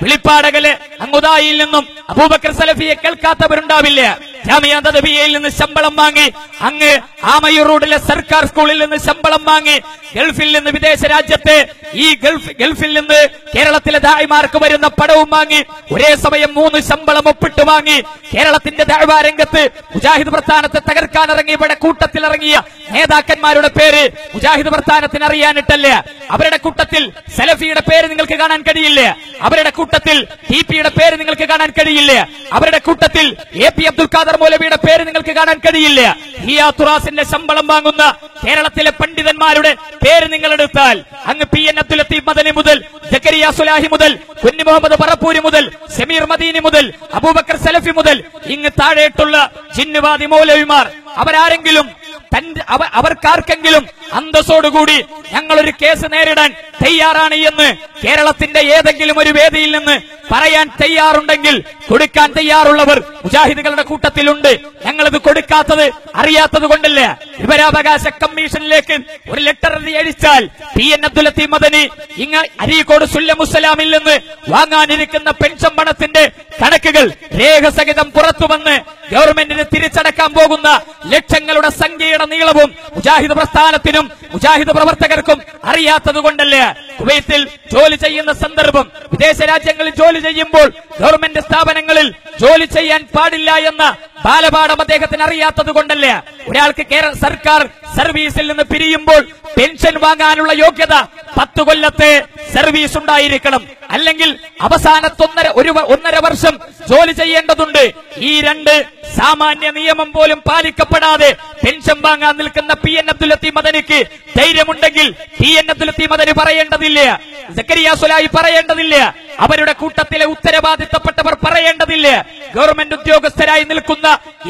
വെളിപ്പാടകല് അങ്ങുദായിൽ നിന്നും അബൂബക്കർ സലഫിയെ കേൾക്കാത്തവരുണ്ടാവില്ല. ജാമിയ നദവിയയിൽ നിന്ന് ശമ്പളം വാങ്ങി, അങ്ങ് ആമയൂർ റോഡിലെ സർക്കാർ സ്കൂളിൽ നിന്ന് ശമ്പളം വാങ്ങി, ഗൾഫിൽ നിന്ന് വിദേശ രാജ്യത്തെ ഈ ഗൾഫിൽ നിന്ന് കേരളത്തിലെ ദാഇമാർക്ക് വരുന്ന പടവും വാങ്ങി, ഒരേ സമയം 3 ശമ്പളം ഒപ്പിട്ട് വാങ്ങി കേരളത്തിന്റെ ദഅ്വാ രംഗത്ത് മുജാഹിദ് പ്രസ്ഥാനത്തെ തകർക്കാൻ ഇറങ്ങിയവരുടെ കൂട്ടത്തിലിറങ്ങിയ നേതാക്കന്മാരുടെ പേര് മുജാഹിദ് പ്രസ്ഥാനത്തിന് അറിയാനിട്ടല്ല. അവരുടെ കൂട്ടത്തിൽ സലഫിയുടെ പേര് നിങ്ങൾക്ക് കാണാൻ കഴിയില്ല. അവരുടെ കൂട്ടത്തിൽ ടിപിയുടെ പേര് നിങ്ങൾക്ക് കാണാൻ കഴിയില്ല. അവരുടെ കൂട്ടത്തിൽ AP അബ്ദുൽ ഖാദർ മൗലവിയുടെ പേര് നിങ്ങൾക്ക് കാണാൻ കഴിയില്ല. ഹിയാ തുറാസിന്റെ ശമ്പളം വാങ്ങുന്ന കേരളത്തിലെ പണ്ഡിതന്മാരുടെ പേര് നിങ്ങൾ എടുത്താൽ അങ്ങ് PN അബ്ദുൽ ലത്തീഫ് മദനി മുതൽ ജക്കരിയ സുലാഹി മുതൽ കുഞ്ഞി മുഹമ്മദ് പറപ്പൂരി മുതൽ സമീർ മദീനി മുതൽ അബൂബക്കർ സലഫി മുതൽ ഇങ്ങ് താഴെയിട്ടുള്ള ജിന്നുവാദി മൗലവിമാർ അവരാരെങ്കിലും അവർക്കാർക്കെങ്കിലും അന്തസ്സോടുകൂടി ഞങ്ങളൊരു കേസ് നേരിടാൻ തയ്യാറാണ് എന്ന് കേരളത്തിന്റെ ഏതെങ്കിലും ഒരു വേദിയിൽ നിന്ന് പറയാൻ തയ്യാറുണ്ടെങ്കിൽ കൊടുക്കാൻ തയ്യാറുള്ളവർ മുജാഹിദുകളുടെ കൂട്ടത്തിലുണ്ട്. ഞങ്ങളിത് കൊടുക്കാത്തത് അറിയാത്തത് കൊണ്ടല്ല. വിവരാവകാശ കമ്മീഷനിലേക്ക് ഒരു ലെറ്റർ അയച്ചാൽ PN അബ്ദുൽ ലത്തീഫ് മദനി ഇങ്ങ് അരീക്കോട് സുല്ലമുസ്സലാമിൽ നിന്ന് വാങ്ങാനിരിക്കുന്ന പെൻഷൻ പണത്തിന്റെ കണക്കുകൾ രേഖസഹിതം പുറത്തുവന്ന് ഗവൺമെന്റിന് തിരിച്ചടക്കാൻ പോകുന്ന ലക്ഷങ്ങളുടെ സംഖ്യയുടെ നീളവും മുജാഹിദ് പ്രസ്ഥാനത്തിനും മുജാഹിദ് പ്രവർത്തകർക്കും അറിയാത്തത് കൊണ്ടല്ല. കുവൈത്തിൽ ജോലി ചെയ്യുന്ന സന്ദർഭം, വിദേശ രാജ്യങ്ങളിൽ ജോലി ചെയ്യുമ്പോൾ ഗവൺമെന്റ് സ്ഥാപനങ്ങളിൽ ജോലി ചെയ്യാൻ പാടില്ല എന്ന ബാലപാഠം അദ്ദേഹത്തിന് അറിയാത്തത് കൊണ്ടല്ല. ഒരാൾക്ക് സർക്കാർ സർവീസിൽ നിന്ന് പിരിയുമ്പോൾ പെൻഷൻ വാങ്ങാനുള്ള യോഗ്യത 10 കൊല്ലത്തെ സർവീസ് ഉണ്ടായിരിക്കണം. അല്ലെങ്കിൽ അവസാനത്തെ 1.5 വർഷം ജോലി ചെയ്യേണ്ടതുണ്ട്. ഈ 2 സാമാന്യ നിയമം പോലും പാലിക്കപ്പെടാതെ പെൻഷൻ വാങ്ങാൻ നിൽക്കുന്ന PN അബ്ദുൽ ലത്തീഫ് മദനിക്ക് ധൈര്യമുണ്ടെങ്കിൽ PN അബ്ദുൽ ലത്തീഫ് മദനി പറയേണ്ടതില്ല, സക്കരിയ സുലാഹി പറയേണ്ടതില്ല, അവരുടെ കൂട്ടത്തിലെ ഉത്തരവാദിത്തപ്പെട്ടവർ പറയേണ്ടതില്ല. ഗവൺമെന്റ് ഉദ്യോഗസ്ഥരായി നിൽക്കുന്ന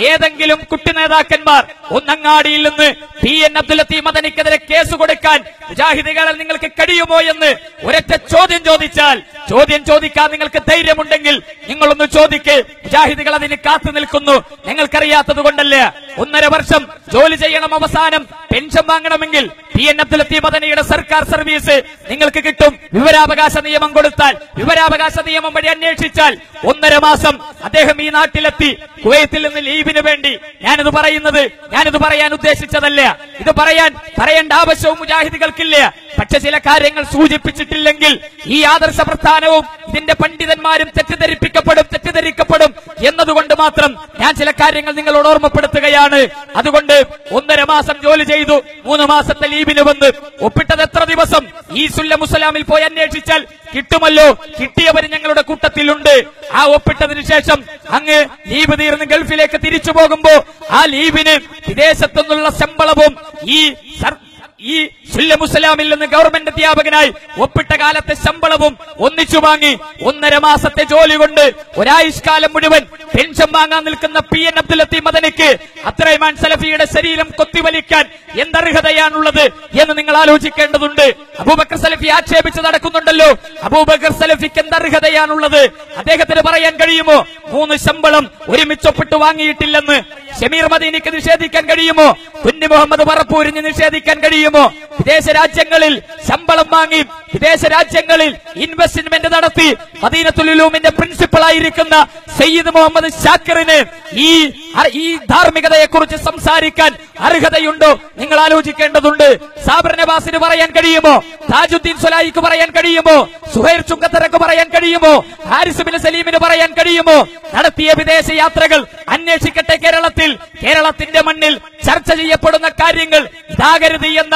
ഏതെങ്കിലും കുട്ടി നേതാക്കന്മാർ ഒന്നങ്ങാടിയിൽ നിന്ന് PN അബ്ദുൽ ലത്തീഫ് മദനിക്കെതിരെ കേസ് കൊടുക്കാൻ മുജാഹിദുകളെ നിങ്ങൾക്ക് കഴിയുമോ എന്ന് ഒരൊറ്റ ചോദ്യം ചോദിച്ചാൽ, ചോദ്യം ചോദിക്കാൻ നിങ്ങൾക്ക് ധൈര്യമുണ്ടെങ്കിൽ നിങ്ങളൊന്ന് ചോദിക്ക്. മുജാഹിദുകൾ അതിന് കാത്തു നിൽക്കുന്നു. ഞങ്ങൾക്കറിയാത്തത് കൊണ്ടല്ല. 1.5 വർഷം ജോലി ചെയ്യണം, അവസാനം പെൻഷൻ വാങ്ങണമെങ്കിൽ PN അബ്ദുൽ ലത്തീഫ് മദനിയുടെ സർക്കാർ സർവീസ് നിങ്ങൾക്ക് കിട്ടും. വിവരാവകാശ നിയമം കൊടുത്താൽ, വിവരാവകാശ നിയമം വഴി അന്വേഷിച്ചാൽ 1.5 മാസം അദ്ദേഹം ഈ നാട്ടിലെത്തി കുവൈത്തിൽ നിന്ന് ലീവിന് വേണ്ടി. ഞാനിത് പറയാൻ ഉദ്ദേശിച്ചതല്ല. ഇത് പറയേണ്ട ആവശ്യവും മുജാഹിദുകൾക്കില്ല. പക്ഷെ ചില കാര്യങ്ങൾ സൂചിപ്പിച്ചിട്ടില്ലെങ്കിൽ ഈ ആദർശ പ്രസ്ഥാനവും ഇതിന്റെ പണ്ഡിതന്മാരും തെറ്റിദ്ധരിക്കപ്പെടും എന്നതുകൊണ്ട് മാത്രം ഞാൻ ചില കാര്യങ്ങൾ നിങ്ങളോട് ഓർമ്മപ്പെടുത്തുകയാണ്. അതുകൊണ്ട് 1.5 മാസം ജോലി ചെയ്തു, 3 മാസത്തെ ലീവിന് വന്ന് ഒപ്പിട്ടത് എത്ര ദിവസം? ഈ സുല്ലമുസ്സലാമിൽ പോയി അന്വേഷിച്ചാൽ കിട്ടുമല്ലോ. കിട്ടിയവർ ഞങ്ങളുടെ കൂട്ടത്തിലുണ്ട്. ആ ഒപ്പിട്ടതിന് ശേഷം അങ്ങ് ലീവ് തീർന്ന് ഗൾഫിലേക്ക് തിരിച്ചു പോകുമ്പോ ആ ലീവിന് വിദേശത്തുനിന്നുള്ള ശമ്പളവും ഈ സുല്ലമുസ്സലാമിൽ നിന്ന് ഗവൺമെന്റ് അധ്യാപകനായി ഒപ്പിട്ട കാലത്തെ ശമ്പളവും ഒന്നിച്ചു വാങ്ങി 1.5 മാസത്തെ ജോലി കൊണ്ട് ഒരായുഷ്കാലം മുഴുവൻ പെൻഷൻ വാങ്ങാൻ നിൽക്കുന്ന PN അബ്ദുൽ ലത്തീഫ് മദനിക്ക് അബ്ദുറഹ്മാൻ സലഫിയുടെ ശരീരം കൊത്തിവലിക്കാൻ എന്തർഹതയാണുള്ളത് എന്ന് നിങ്ങൾ ആലോചിക്കേണ്ടതുണ്ട്. അബൂബക്കർ സലഫി ആക്ഷേപിച്ച് നടക്കുന്നുണ്ടല്ലോ. അബൂബക്കർ സലഫിക്ക് എന്തർഹതയാണുള്ളത്? അദ്ദേഹത്തിന് പറയാൻ കഴിയുമോ 3 ശമ്പളം ഒരുമിച്ചൊപ്പിട്ട് വാങ്ങിയിട്ടില്ലെന്ന്? ഷമീർ മദീനിക്ക് നിഷേധിക്കാൻ കഴിയുമോ? കുഞ്ഞി മുഹമ്മദ് പറപ്പൂരിന് നിഷേധിക്കാൻ കഴിയുമോ? വിദേശ രാജ്യങ്ങളിൽ ശമ്പളം വാങ്ങി, വിദേശ രാജ്യങ്ങളിൽ ഇൻവെസ്റ്റ്മെന്റ് നടത്തി മദീനത്തുൽ ഉലൂമിന്റെ പ്രിൻസിപ്പൽ ആയിരിക്കുന്ന സയ്യിദ് മുഹമ്മദ് ഷാക്കിറിന് ഈ ധാർമ്മികതയെക്കുറിച്ച് സംസാരിക്കാൻ അർഹതയുണ്ടോ? നിങ്ങൾ ആലോചിക്കേണ്ടതുണ്ട്. സാബർ നവാസിന് പറയാൻ കഴിയുമോ? താജുദ്ദീൻ സ്വലായിക്ക് പറയാൻ കഴിയുമോ? സുഹൈർ ചുങ്കത്തറക്ക് പറയാൻ കഴിയുമോ? ഹാരിസ് ബിൻ സലീമിന് പറയാൻ കഴിയുമോ? നടത്തിയ വിദേശ യാത്രകൾ അന്വേഷിക്കട്ടെ. കേരളത്തിന്റെ മണ്ണിൽ ചർച്ച ചെയ്യപ്പെടുന്ന കാര്യങ്ങൾ ഇതാകരുത് എന്ന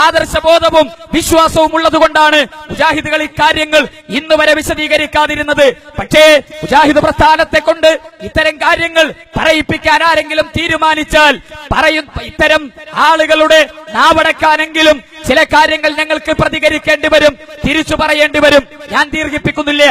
ആദർശബോധവും വിശ്വാസവും ഉള്ളതുകൊണ്ടാണ് മുജാഹിദുകൾ ഇക്കാര്യങ്ങൾ ഇന്ന് വരെ വിശദീകരിക്കാതിരുന്നത്. പക്ഷേ മുജാഹിദ് പ്രസ്ഥാനത്തെ കൊണ്ട് ഇത്തരം കാര്യങ്ങൾ പറയിപ്പിക്കാൻ ആരെങ്കിലും തീരുമാനിച്ചാൽ ഇത്തരം ആളുകളുടെ നാവടക്കാനെങ്കിലും ചില കാര്യങ്ങൾ ഞങ്ങൾക്ക് പ്രതികരിക്കേണ്ടി വരും, തിരിച്ചു പറയേണ്ടി വരും. ഞാൻ ദീർഘിപ്പിക്കുന്നില്ല.